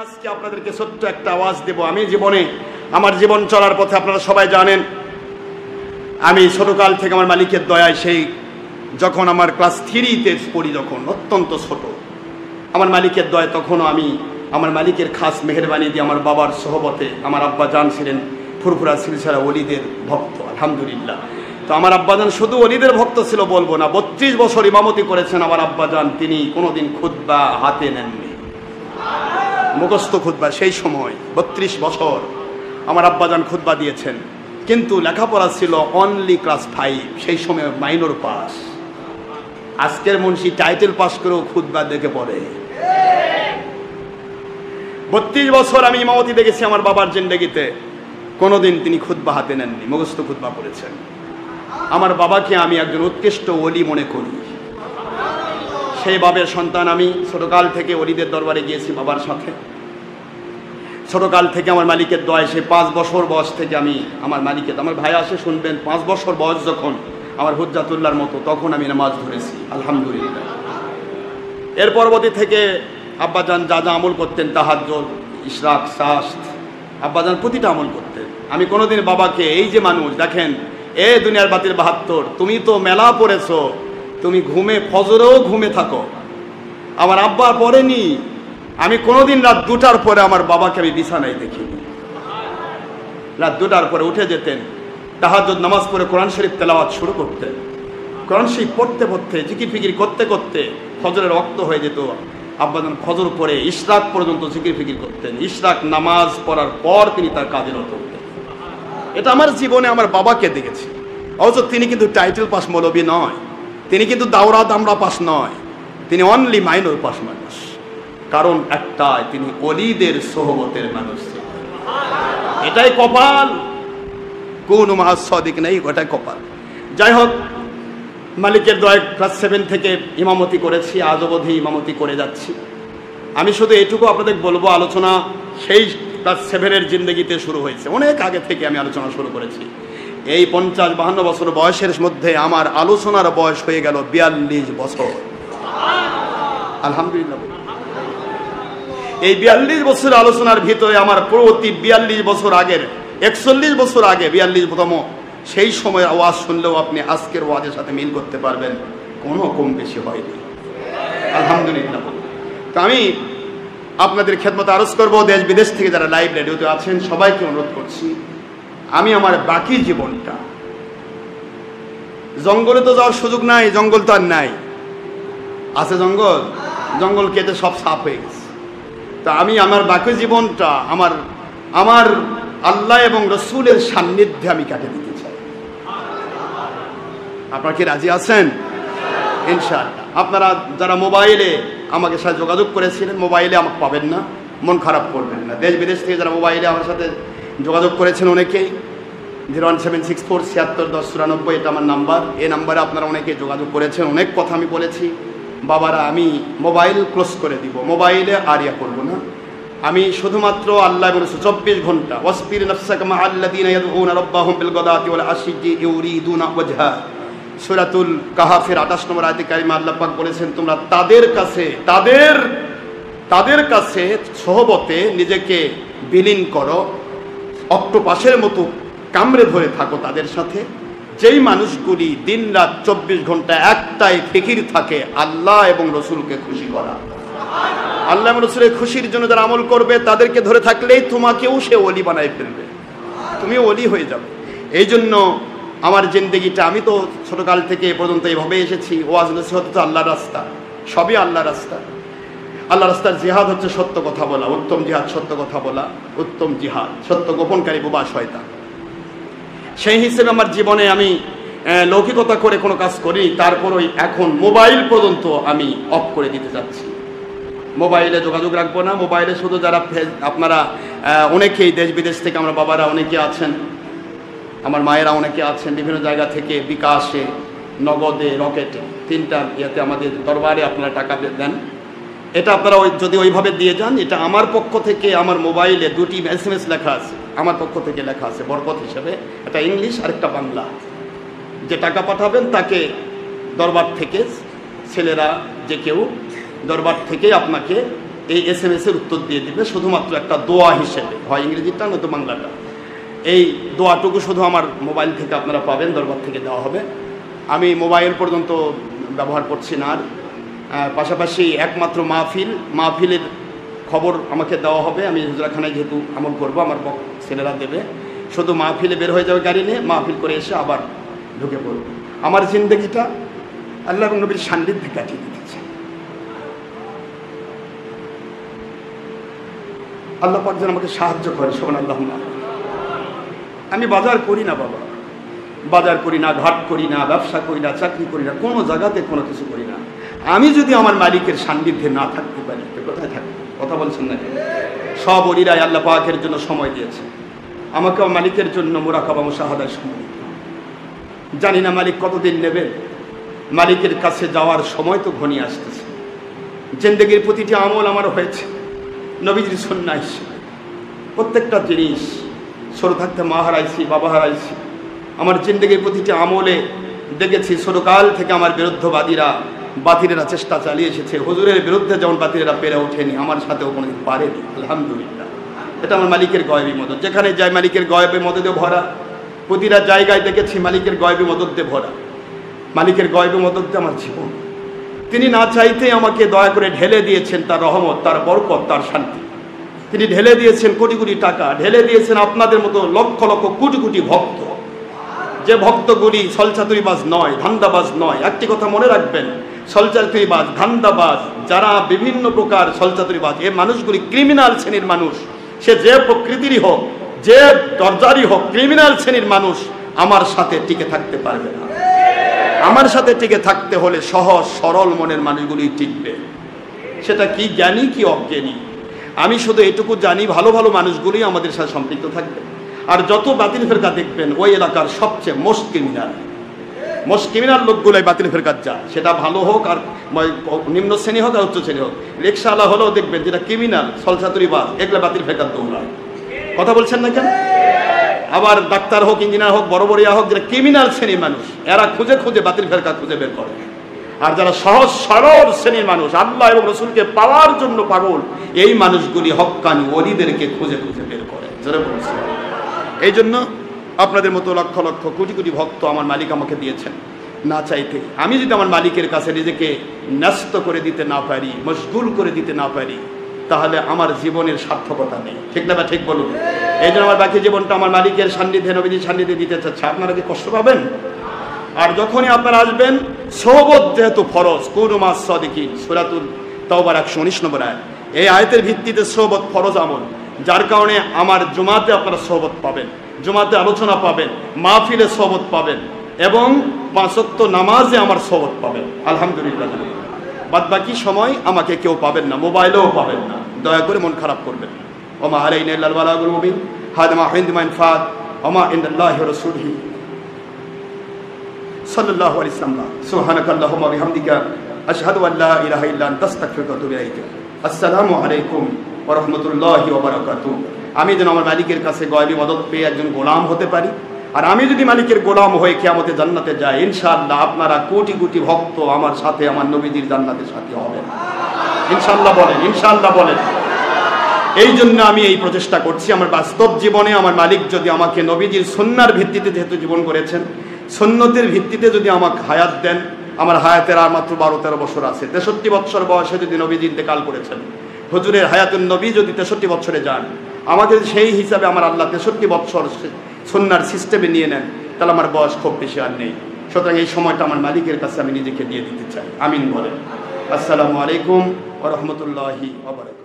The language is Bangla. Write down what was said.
আজকে আপনাদেরকে ছোট্ট একটা আওয়াজ দেব। আমি জীবনে আমার জীবন চলার পথে আপনারা সবাই জানেন, আমি ছোটকাল থেকে আমার মালিকের দয়ায় সেই যখন আমার ক্লাস 3-তে পড়ি, যখন অত্যন্ত ছোট, আমার মালিকের দয়ায় তখনও আমি আমার মালিকের খাস মেহেরবানি দিয়ে আমার বাবার সহবতে আমার আব্বা জান ছিলেন ফুরফুরা সিলসিলা ওলিদের ভক্ত, আলহামদুলিল্লাহ। তো আমার আব্বাজান শুধু ওলিদের ভক্ত ছিল বলবো না, 32 বছর ইমামতি করেছেন আমার আব্বাজান। তিনি কোনোদিন খুতবা হাতে নেননি, মুখস্থ খুতবা। সেই সময় 32 বছর আমার আব্বাজান খুতবা দিয়েছেন, কিন্তু লেখাপড়া ছিল অনলি ক্লাস 5, সেই সময় মাইনর পাস। আজকের মুন্সি টাইটেল পাস করেও খুতবা দেখে পড়ে। 32 বছর আমি ইমামতি দেখেছি আমার বাবার জিন্দেগিতে, কোনোদিন তিনি খুতবা হাতে নেননি, মুখস্থ খুতবা পড়েছেন। আমার বাবাকে আমি একজন উৎকৃষ্ট ওলি মনে করি, সেই বাবের সন্তান আমি। ছোটকাল থেকে ওলিদের দরবারে গিয়েছি বাবার সাথে। ছোটকাল থেকে আমার মালিকের দয়ায় সে 5 বছর বয়স থেকে আমি আমার মালিকের, আমার ভাই আসে শুনবেন, 5 বছর বয়স যখন আমার হুজ্জাতুল্লাহর মতো, তখন আমি নামাজ ধরেছি, আলহামদুলিল্লাহ। এর পরবর্তী থেকে আব্বাজান যা যা আমল করতেন, তাহাজ্জুদ, ইশরাক, শাস্ত, আব্বাজান প্রতিটা আমল করতেন। আমি কোনোদিন বাবাকে, এই যে মানুষ দেখেন, এ দুনিয়ার বাতিল 72, তুমি তো মেলা পড়েছো, তুমি ঘুমে ফজরেও ঘুমে থাকো, আমার আব্বা পড়েনি। আমি কোনোদিন রাত 2টার পরে আমার বাবাকে আমি বিছানায় দেখিনি। রাত 2টার পরে উঠে যেতেন, তাহাজ্জুদ নামাজ পড়ে কোরআন শরীফ তেলাওয়াত শুরু করতেন। কোরআন শরীফ পড়তে পড়তে, জিকির ফিকির করতে করতে ফজরের রক্ত হয়ে যেত। আব্বাজান ফজর পরে ইশরাক পর্যন্ত জিকির ফিকির করতেন। ইশরাক নামাজ পড়ার পর তিনি তার কাজে রত হতেন। এটা আমার জীবনে আমার বাবাকে দেখেছি। অথচ তিনি কিন্তু টাইটেল পাস মৌলবী নয়, তিনি কিন্তু দাওরা দামরা পাস নয়, তিনি অনলি মাইনর পাস মানুষ। কারণ একটাই, তিনি ওলিদের সোহবতের মানুষ। এটাই কপাল, কোন মাহাসদিক নেই, ওটাই কপাল। যাই হোক, মালিকের দয়ায় ক্লাস 7 থেকে ইমামতি করেছি, আজ অবধি ইমামতি করে যাচ্ছি। আমি শুধু এটুকু আপনাদের বলবো, আলোচনা সেই ক্লাস 7-এর জিন্দগিতে শুরু হয়েছে, অনেক আগে থেকে আমি আলোচনা শুরু করেছি। এই 50-52 বছর বয়সের মধ্যে আমার আলোচনার বয়স হয়ে গেল 42 বছর, আলহামদুলিল্লাহ। এই 42 বছরের আলোচনার ভিতরে আমার পরবর্তী 42 বছর আগের, 41 বছর আগে 42তম সেই সময়ের আওয়াজ শুনলেও আপনি আজকের ওয়াজের সাথে মিল করতে পারবেন, কোনো কম বেশি হয়নি, আলহামদুলিল্লাহ। তো আমি আপনাদের খেদমতে আরজ করবো, দেশ বিদেশ থেকে যারা লাইভ রেডিওতে আছেন সবাইকে অনুরোধ করছি, আমি আমার বাকি জীবনটা, জঙ্গলে তো যাওয়ার সুযোগ নাই, জঙ্গল তো আর নাই, আছে জঙ্গল, জঙ্গল কেটে সব সাফ হয়ে গেছে। তা আমি আমার বাকি জীবনটা আমার আল্লাহ এবং রসুলের সান্নিধ্যে আমি কাটে দিতে চাই। আপনারা কি রাজি আছেন? ইনশাআল্লাহ। আপনারা যারা মোবাইলে আমাকে সাথে যোগাযোগ করেছিলেন, মোবাইলে আমাকে পাবেন না, মন খারাপ করবেন না। দেশ বিদেশ থেকে যারা মোবাইলে আমার সাথে যোগাযোগ করেছেন অনেকেই, 01764761094 এটা আমার নাম্বার। এই নাম্বারে আপনারা অনেকে যোগাযোগ করেছেন, অনেক কথা আমি বলেছি। বাবারা, আমি মোবাইল ক্লোজ করে দিব, মোবাইলে আর ইয়া করবো না। আমি শুধুমাত্র আল্লাহ এবং 24 ঘন্টা ওয়াসবির নাফসাকা মা আল্লাযীনা ইয়াদউনা রাব্বাহুম বিল গাদাতি ওয়াল আশিয়্যি ইউরিদুনা ওয়াজহা। সূরাতুল কাহাফের 28 নম্বর আয়াতে কারিমা আল্লাহ পাক বলেছেন, তোমরা তাদের কাছে সহবতে নিজেকে বিলীন করো, অক্টোপাসের মতো কামড়ে ধরে থাকো তাদের সাথে, যেই মানুষগুলি দিন রাত 24 ঘন্টা একটাই ফিকির থাকে আল্লাহ এবং রসুলকে খুশি করা। আল্লাহ এবং রসুলের খুশির জন্য যারা আমল করবে, তাদেরকে ধরে থাকলেই তোমাকেও সে ওলি বানায় ফেলবে, তুমি ওলি হয়ে যাবে। এই জন্য আমার জিন্দগিটা, আমি তো ছোটকাল থেকে এ পর্যন্ত এইভাবে এসেছি। ওয়াজ নসিহত তো আল্লাহর রাস্তা, সবই আল্লাহর রাস্তা। আল্লাহ রাস্তার জিহাদ হচ্ছে সত্য কথা বলা, উত্তম জিহাদ সত্য কথা বলা, উত্তম জিহাদ সত্য গোপনকারী বোবা শয়তান। সেই হিসেবে আমার জীবনে আমি লৌকিকতা করে কোনো কাজ করি, তারপরই এখন মোবাইল পর্যন্ত আমি অফ করে দিতে যাচ্ছি। মোবাইলে যোগাযোগ রাখবো না। মোবাইলে শুধু যারা আপনারা অনেকেই দেশ বিদেশ থেকে, আমরা বাবারা অনেকে আছেন, আমার মায়েরা অনেকে আছেন, বিভিন্ন জায়গা থেকে বিকাশে, নগদে, রকেটে, 3টা ইয়েতে আমাদের দরবারে আপনারা টাকা দেন। এটা আপনারা যদি ওইভাবে দিয়ে যান, এটা আমার পক্ষ থেকে, আমার মোবাইলে 2টি SMS লেখা আছে, আমার পক্ষ থেকে লেখা আছে বরকত হিসেবে, একটা ইংলিশ আর একটা বাংলা। যে টাকা পাঠাবেন তাকে দরবার থেকে, ছেলেরা যে কেউ দরবার থেকে আপনাকে এই SMS এর উত্তর দিয়ে দিবে, শুধুমাত্র একটা দোয়া হিসেবে, হয় ইংরেজিটা নয়তো বাংলাটা। এই দোয়াটুকু শুধু আমার মোবাইল থেকে আপনারা পাবেন, দরবার থেকে দেওয়া হবে। আমি মোবাইল পর্যন্ত ব্যবহার করছি না। আর পাশাপাশি একমাত্র মাহফিলের খবর আমাকে দেওয়া হবে। আমি হুজরাখানায় যেহেতু আমল করবো, আমার ছেলেরা দেবে। শুধু মাহফিলে বের হয়ে যাবে গাড়ি নিয়ে, মাহফিল করে এসে আবার ঢুকে পড়ব। আমার জিন্দগিটা আল্লাহ এবং নবীর সান্নিধ্যে কাটিয়ে দিতেছে। আল্লাহ পাক যেন আমাকে সাহায্য করে। শোন আল্লাহ, আমি বাজার করি না বাবা, বাজার করি না, ঘাট করি না, ব্যবসা করি না, চাকরি করি না, কোনো জায়গাতে কোনো কিছু করি না। আমি যদি আমার মালিকের সান্নিধ্যে না থাকতে পারি তো কোথায় থাকবো? কথা বলছেন না? সব অলিরাই আল্লাহ পাকের জন্য সময় দিয়েছে, আমাকেও মালিকের জন্য মুরাকাবা মুশাহাদার সময় দিতে। জানি না মালিক কতদিন নেবেন। মালিকের কাছে যাওয়ার সময় তো ঘনিয়ে আসতেছে। জিন্দেগির প্রতিটি আমল আমার হয়েছে নবীজির সুন্নাহ হিসেবে। প্রত্যেকটা জিনিস, ছোট থাকতে মা হারাইছি, বাবা হারাইছি। আমার জিন্দেগির প্রতিটি আমলে দেখেছি ছোটকাল থেকে আমার বাতিলেরা চেষ্টা চালিয়ে এসেছে। হুজুরের বিরুদ্ধে যেমন বাতিলেরা পেরে ওঠেনি, আমার সাথেও কোনোদিন পারেনি। আলহামদুলিল্লাহ, এটা আমার মালিকের গয়েবী মদদ। যেখানে যাই মালিকের গয়েবী মদদে ভরা। প্রতিটা জায়গায় দেখেছি মালিকের গয়েবী মদদে ভরা। মালিকের গয়েবী মদদে আমার জীবন। তিনি না চাইতে আমাকে দয়া করে ঢেলে দিয়েছেন তার রহমত, তার বরকত, তার শান্তি। তিনি ঢেলে দিয়েছেন কোটি কোটি টাকা, ঢেলে দিয়েছেন আপনাদের মতো লক্ষ লক্ষ কোটি কোটি ভক্ত। যে ভক্তগুলি ছলচাতুরিবাজ নয়, ধান্দাবাজ নয়। একটি কথা মনে রাখবেন, ছলচাতুরিবাজ, ধান্দাবাজ, যারা বিভিন্ন প্রকার ছলচাতুরিবাজ, এই মানুষগুলি ক্রিমিনাল শ্রেণীর মানুষ। সে যে প্রকৃতিরই হোক, যে দরজারই হোক, ক্রিমিনাল শ্রেণীর মানুষ আমার সাথে টিকে থাকতে পারবে না। আমার সাথে টিকে থাকতে হলে সহজ সরল মনের মানুষগুলি টিকবে। সেটা কি জ্ঞানী কি অজ্ঞানী, আমি শুধু এটুকু জানি, ভালো ভালো মানুষগুলি আমাদের সাথে সম্পৃক্ত থাকবে। আর যত বাতিল ফেরকা দেখবেন, ওই এলাকার সবচেয়ে মোস্ট ক্রিমিনাল লোকগুলোই বাতিল ফেরকার যায়। সেটা ভালো হোক আর নিম্ন শ্রেণী হোক আর উচ্চ শ্রেণী হোক। রিক্সাওয়ালা হলেও দেখবেন যেটা ক্রিমিনাল, ছলচাতুরিবাজ, এগুলো বাতিল ফেরকার দৌড়ায়। কথা বলছেন না কেন? আবার ডাক্তার হোক, ইঞ্জিনিয়ার হোক, বড় বড়িয়া হোক, যেটা ক্রিমিনাল শ্রেণীর মানুষ, এরা খুঁজে খুঁজে বাতিল ফেরকা খুঁজে বের করে। আর যারা সহজ সরল শ্রেণীর মানুষ, আল্লাহ এবং রসুলকে পাওয়ার জন্য পাগল, এই মানুষগুলি হক্কানি ওলিদেরকে খুঁজে খুঁজে বের করে। এই জন্য আপনাদের মতো লক্ষ লক্ষ কোটি কোটি ভক্ত আমার মালিক আমাকে দিয়েছেন না চাইতে। আমি যদি আমার মালিকের কাছে নিজেকে ন্যস্ত করে দিতে না পারি, মশগুল করে দিতে না পারি, তাহলে আমার জীবনের সার্থকতা নেই। ঠিক না? ঠিক বলুন। এই জন্য আমার বাকি জীবনটা আমার মালিকের সান্নিধ্যে, নবীজির সান্নিধ্যে দিতে চাচ্ছে। আপনারা কি কষ্ট পাবেন? আর যখনই আপনারা আসবেন, সোহবত যেহেতু ফরজ, কুনু মাস সাদিকিন, সূরাতুল তাওবার 119 নম্বর আয়াত। এই আয়াতের ভিত্তিতে সোহবত ফরজ আমল, যার কারণে আমার জুমাতে আপনারা সোহবত পাবেন, জুমাতে আলোচনা পাবেন, মাহফিলে সোহবত পাবেন, এবং 5 ওয়াক্ত নামাজে আমার সোহবত পাবেন। আলহামদুলিল্লাহ। বাদ বাকি সময় আমাকে কেউ পাবেন না, মোবাইলেও পাবেন না। দয়া করে মন খারাপ করবেন। ওমা আলাইনা ইল্লাল বালাগুল মুবিন, হাদা মা ইনদা মান ফাত, ওমা ইনদাল্লাহি ওয়া রাসূলিহি সাল্লাল্লাহু আলাইহি ওয়াসাল্লাম। সুবহানাকাল্লাহুম্মা ওয়া বিহামদিকা, আশহাদু আল লা ইলাহা ইল্লা আনতা, আস্তাগফিরুকা ওয়া আতুবু ইলাইক। আসসালামু আলাইকুম ওয়া রাহমাতুল্লাহি ওয়া বারাকাতুহু। আমি যেন আমার মালিকের কাছে গয়বী মদদ পেয়ে একজন গোলাম হতে পারি। আর আমি যদি মালিকের গোলাম হয়ে কিয়ামতে জান্নাতে যাই, ইনশাআল্লাহ আপনারা কোটি কোটি ভক্ত আমার সাথে আমার নবীজির জান্নাতের সাথী হবেন। ইনশাআল্লাহ বলেন, ইনশাআল্লাহ বলেন। এই জন্য আমি এই প্রচেষ্টা করছি। আমার বাস্তব জীবনে আমার মালিক যদি আমাকে নবীজির সুন্নাহর ভিত্তিতে যেহেতু জীবন করেছেন, সুন্নতের ভিত্তিতে যদি আমাকে হায়াত দেন, আমার হায়াতের আর মাত্র 12-13 বছর আছে। 63 বছর বয়সে যদি নবীজি ইন্তেকাল করেছেন, হুজুরের হায়াতুন নবী যদি 63 বছরে যান, আমাকে সেই হিসাবে আমার আল্লাহ 63 বছর সুন্নাহর সিস্টেমে নিয়ে নেন, তাহলে আমার বয়স খুব বেশি আর নেই। সুতরাং এই সময়টা আমার মালিকের কাছে আমি নিজেকে দিয়ে দিতে চাই। আমিন বলেন। আসসালামু আলাইকুম ওয়া রাহমাতুল্লাহি ওয়া বারাকাতুহু।